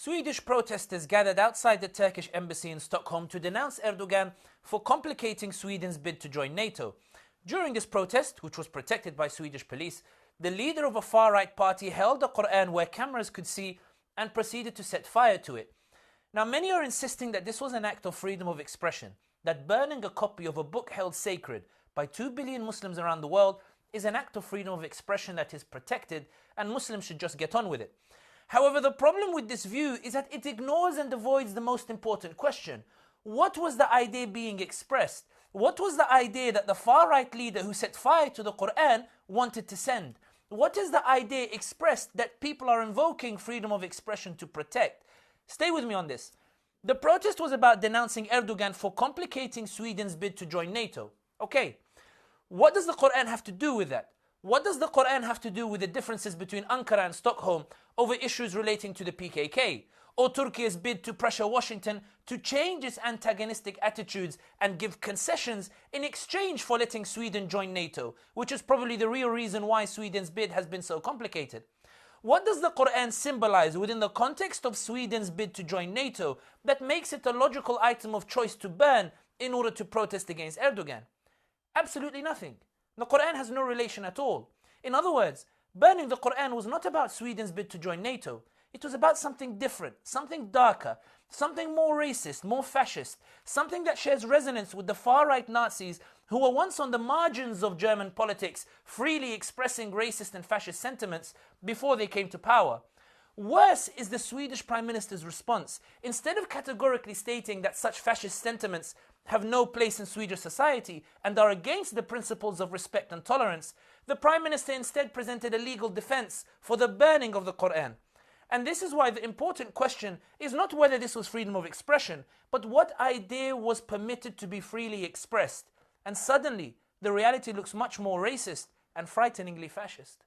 Swedish protesters gathered outside the Turkish embassy in Stockholm to denounce Erdogan for complicating Sweden's bid to join NATO. During this protest, which was protected by Swedish police, the leader of a far-right party held a Quran where cameras could see and proceeded to set fire to it. Now, many are insisting that this was an act of freedom of expression, that burning a copy of a book held sacred by 2 billion Muslims around the world is an act of freedom of expression that is protected and Muslims should just get on with it. However, the problem with this view is that it ignores and avoids the most important question. What was the idea being expressed? What was the idea that the far-right leader who set fire to the Quran wanted to send? What is the idea expressed that people are invoking freedom of expression to protect? Stay with me on this. The protest was about denouncing Erdogan for complicating Sweden's bid to join NATO. Okay, what does the Quran have to do with that? What does the Quran have to do with the differences between Ankara and Stockholm over issues relating to the PKK? Or Turkey's bid to pressure Washington to change its antagonistic attitudes and give concessions in exchange for letting Sweden join NATO, which is probably the real reason why Sweden's bid has been so complicated. What does the Quran symbolize within the context of Sweden's bid to join NATO that makes it a logical item of choice to burn in order to protest against Erdogan? Absolutely nothing. The Quran has no relation at all. In other words, burning the Quran was not about Sweden's bid to join NATO. It was about something different, something darker, something more racist, more fascist, something that shares resonance with the far-right Nazis who were once on the margins of German politics, freely expressing racist and fascist sentiments before they came to power. Worse is the Swedish Prime Minister's response. Instead of categorically stating that such fascist sentiments have no place in Swedish society and are against the principles of respect and tolerance, the Prime Minister instead presented a legal defense for the burning of the Quran. And this is why the important question is not whether this was freedom of expression, but what idea was permitted to be freely expressed. And suddenly, the reality looks much more racist and frighteningly fascist.